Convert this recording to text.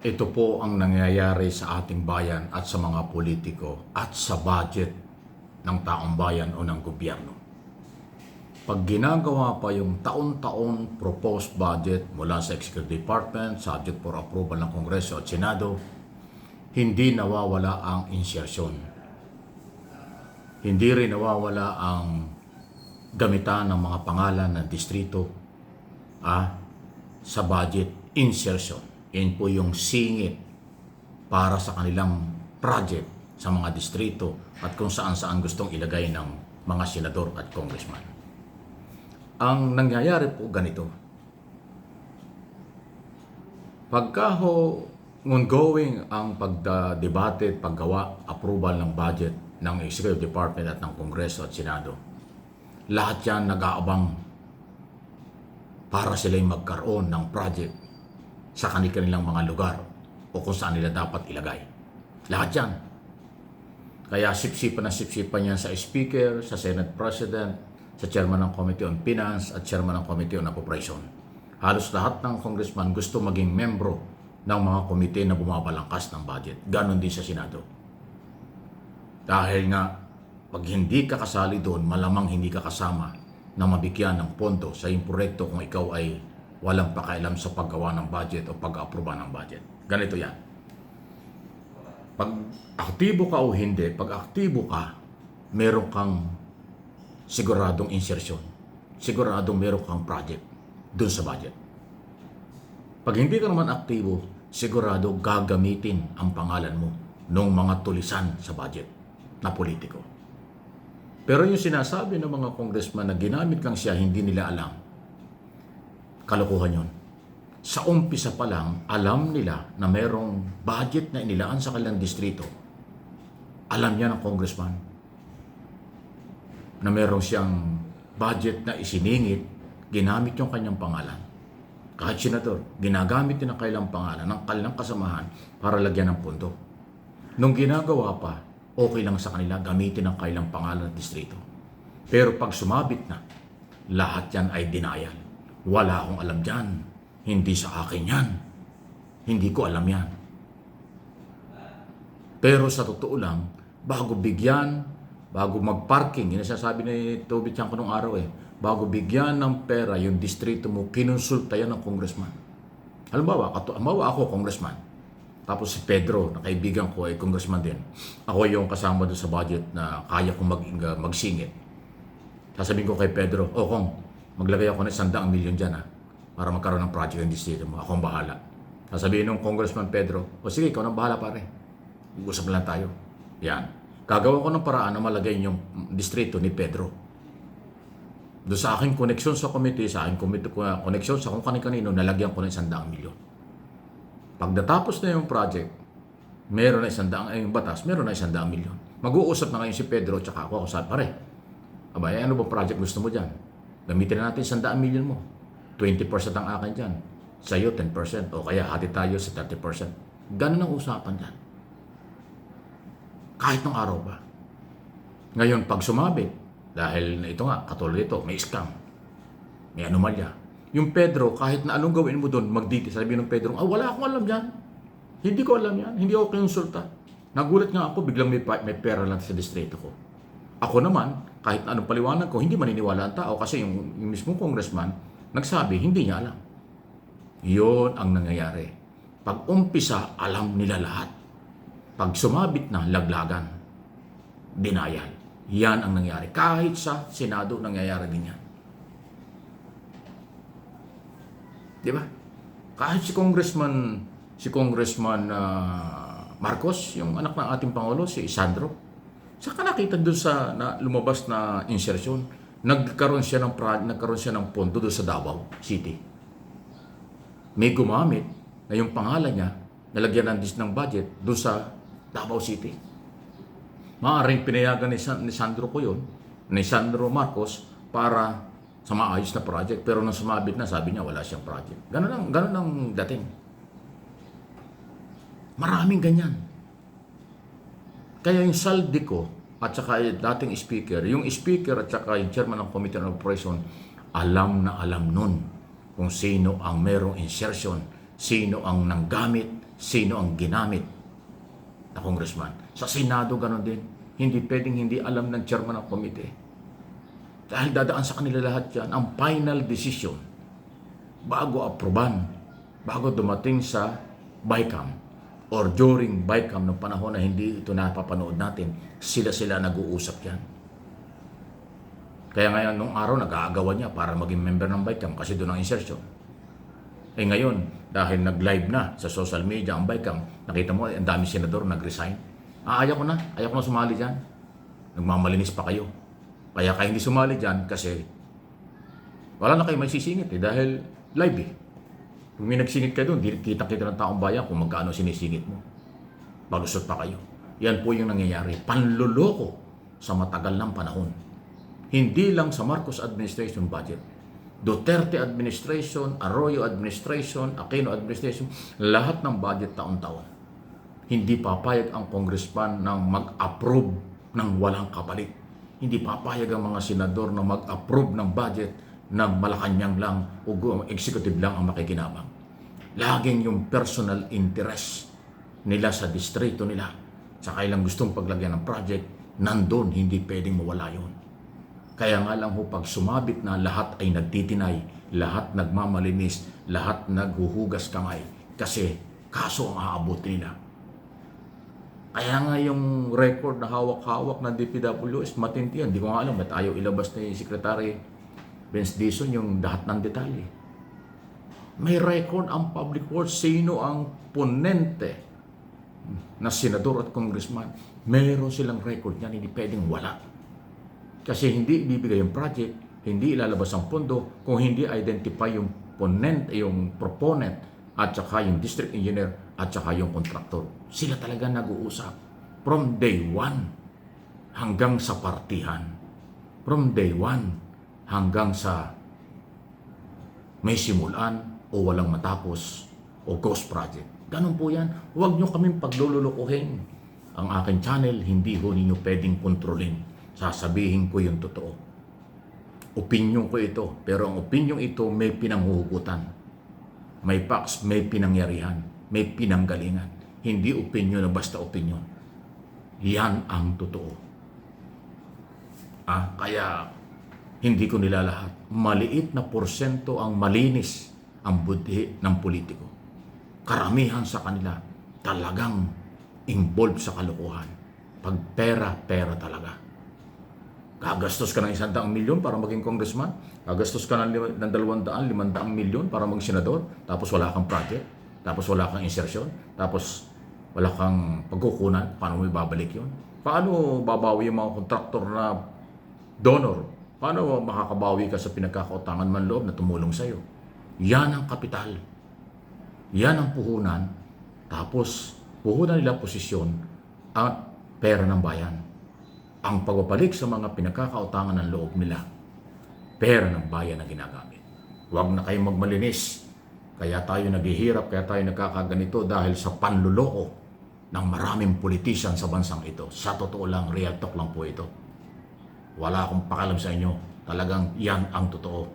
Ito po ang nangyayari sa ating bayan at sa mga politiko at sa budget ng taong bayan o ng gobyerno. Pag ginagawa pa yung taon-taon proposed budget mula sa Executive Department, subject for approval ng Kongreso at Senado, hindi nawawala ang insersyon. Hindi rin nawawala ang gamitan ng mga pangalan ng distrito sa budget insertion. Yan po yung singit para sa kanilang project sa mga distrito at kung saan-saan gustong ilagay ng mga senador at congressman. Ang nangyayari po ganito. Pagka ongoing ang pagdebate, paggawa, approval ng budget ng Executive Department at ng Kongreso at Senado, lahat yan nag-aabang para sila'y magkaroon ng project sa kanilang mga lugar o kung saan nila dapat ilagay. Lahat yan. Kaya sipsipan yan sa Speaker, sa Senate President, sa Chairman ng Committee on Finance at Chairman ng Committee on Appropriation. Halos lahat ng congressman gusto maging membro ng mga komite na bumabalangkas ng budget. Ganon din sa Senado. Dahil nga, pag hindi ka kasali doon, malamang hindi ka kasama na mabigyan ng pondo sa iyong proyekto kung ikaw ay walang pakialam sa paggawa ng budget o pag-aproba ng budget. Ganito yan. Pag aktibo ka o hindi, pag aktibo ka, meron kang siguradong insertion. Siguradong meron kang project dun sa budget. Pag hindi ka naman aktibo, sigurado gagamitin ang pangalan mo ng mga tulisan sa budget na politiko. Pero yung sinasabi ng mga congressman na ginamit lang siya, hindi nila alam. Kalokohan yun. Sa umpisa pa lang, alam nila na merong budget na inilaan sa kanilang distrito. Alam niya ng congressman na meron siyang budget na isiningit, ginamit yung kanyang pangalan. Kahit senador, ginagamit din ang kanilang pangalan ng kanilang kasamahan para lagyan ng pondo. Nung ginagawa pa, okay lang sa kanila gamitin ang kanilang pangalan at distrito. Pero pag sumabit na, lahat yan ay denial. Wala akong alam dyan. Hindi sa akin yan. Hindi ko alam yan. Pero sa totoo lang, bago bigyan, bago mag-parking, yun ang sasabi ni Toby Chanco nung araw bago bigyan ng pera yung distrito mo, kinonsulta yan ng congressman. Halimbawa ako congressman. Tapos si Pedro, na kaibigan ko, ay congressman din. Ako yung kasama doon sa budget na kaya kong magsingit. Sasabihin ko kay Pedro, Kong, maglagay ako ng 100 milyon dyan para magkaroon ng project ng distrito mo. Ako ang bahala. Sasabihin ng Congressman Pedro, sige, ikaw nang bahala pare. Usap lang tayo. Yan. Gagawa ko ng paraan na malagay yung distrito ni Pedro. Doon sa aking koneksyon sa committee, sa aking koneksyon sa kung kanino, nalagyan ko ng 100 milyon. Pag natapos na yung project, meron na 100, yung batas, meron na 100 milyon. Mag-uusap na ngayon si Pedro at ako sabi, pare, abay, ano ba project gusto mo dyan? Gamitin na natin 100 milyon mo. 20% ang akin dyan. Sa'yo, 10%. O kaya hati tayo sa 30%. Ganun ang usapan dyan. Kahit ng araw ba. Ngayon, pag sumabit, dahil ito nga, katulad ito, may scam. May anomalya. Yung Pedro, kahit na anong gawin mo doon, sabi ng Pedro, wala akong alam dyan. Hindi ko alam yan. Hindi ako kinonsulta. Nagulat nga ako, biglang may pera lang sa distrito ko. Ako naman, kahit anong paliwanag ko, hindi maniniwala ang tao kasi yung mismong congressman nagsabi, hindi niya alam. Yun ang nangyayari. Pag umpisa, alam nila lahat. Pag sumabit na, laglagan. Denial. Yan ang nangyayari. Kahit sa Senado, nangyayari din yan. Di ba? Kahit si Congressman Marcos, yung anak ng ating Pangulo, si Sandro, saka nakita doon sa lumabas na insertion, nagkaroon siya ng pondo doon sa Davao City. May gumamit na yung pangalan niya, nalagyan ng budget doon sa Davao City. Maaaring pinayagan ni Sandro ko yun, ni Sandro Marcos, para sa maayos na project. Pero nung sumabit na, sabi niya wala siyang project. Ganun ang dating. Maraming ganyan. Kaya yung saldi ko, at saka dating speaker, yung speaker at saka yung chairman ng Committee on Operation, alam na alam nun kung sino ang merong insertion, sino ang nanggamit, sino ang ginamit na congressman. Sa Senado, ganon din. Hindi pwedeng hindi alam ng chairman ng komite. Dahil dadaan sa kanila lahat yan. Ang final decision, bago aproban, bago dumating sa BICAM, or during BICAM ng panahon na hindi ito napapanood natin, sila nag-uusap yan. Kaya ngayon, nung araw, nag-aagawan niya para maging member ng BICAM kasi doon ang insertion. Eh ngayon, dahil nag-live na sa social media ang BICAM, nakita mo, ang dami senador nag-resign. Ayaw ko na sumali dyan. Nagmamalinis pa kayo. Kaya kayo hindi sumali dyan kasi wala na kayo may sisingit dahil live eh. Kung may nagsingit kayo doon, kita-kita ng taong bayan kung magkano sinisingit mo. Balusot pa kayo. Yan po yung nangyayari. Panluloko sa matagal ng panahon. Hindi lang sa Marcos administration budget. Duterte administration, Arroyo administration, Aquino administration, lahat ng budget taon-taon. Hindi papayag ang congressman na mag-approve ng walang kapalit. Hindi papayag ang mga senador na mag-approve ng budget na Malacanang lang o executive lang ang makikinabang. Laging yung personal interest nila sa distrito nila, sa kailang gustong paglagyan ng project, nandun, hindi pwedeng mawala yun. Kaya nga lang ho, pag sumabit na lahat ay nagtitinay, lahat nagmamalinis, lahat naghuhugas kamay, kasi kaso ang aabot nila. Kaya nga yung record na hawak-hawak ng DPWS, matindi yan. Hindi ko nga alam, ba't ayaw ilabas ni Secretary Vince Dizon yung lahat ng detalye. May record ang Public Works, sino ang ponente na senador at congressman. Meron silang record niyan, hindi pwedeng wala. Kasi hindi ibibigay yung project, hindi ilalabas ang pondo kung hindi identify yung proponent at saka yung district engineer at saka yung contractor. Sila talaga nag-uusap from day one hanggang sa partihan. From day one hanggang sa may simulan o walang matapos o ghost project. Ganun po yan. Huwag nyo kaming paglululokohin. Ang aking channel, hindi ho ninyo pwedeng kontrolin. Sasabihin ko yung totoo. Opinyon ko ito. Pero ang opinyon ito may pinanghuhugutan. May facts, may pinangyarihan, may pinanggalingan. Hindi opinyon na basta opinyon. Yan ang totoo. Kaya hindi ko nilalahat. Maliit na porsyento ang malinis ang budhi ng politiko. Karamihan sa kanila talagang involved sa kalokohan. Pag pera talaga. Gagastos ka ng 100 milyon para maging congressman. Gagastos ka ng 200, 500 milyon para maging senador. Tapos wala kang project. Tapos wala kang insertion. Tapos wala kang pagkukunan. Paano mo ibabalik yun? Paano babawi yung mga kontraktor na donor? Paano makakabawi ka sa pinagkakautangan man loob na tumulong sa'yo? Yan ang kapital. Yan ang puhunan. Tapos puhunan nila posisyon at pera ng bayan. Ang pagbabalik sa mga pinagkakautangan ng loob nila, pera ng bayan na ginagamit. Huwag na kayong magmalinis. Kaya tayo naghihirap, kaya tayo nagkakaganito dahil sa panluloko ng maraming politician sa bansang ito. Sa totoo lang, real talk lang po ito. Wala akong pakalam sa inyo. Talagang yan ang totoo.